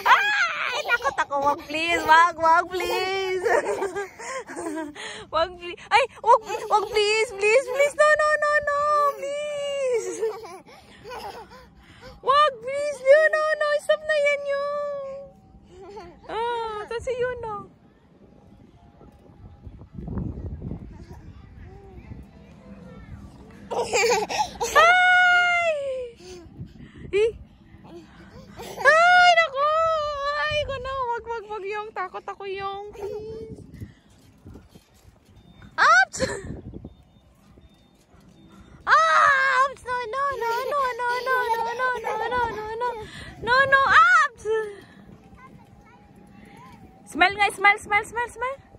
Ay, takot ako. Wag, please. Wag, please. Wag, please. Ay, wag, please. Please. No. Please. Wag, please. No. Stop na yan yung. Kasi yun, no. Ay! Ay, naku! Ay, ko na. Wag yung. Takot ako yung. Please. Ouch! Ouch! No. Ouch! Smile nga. Smile.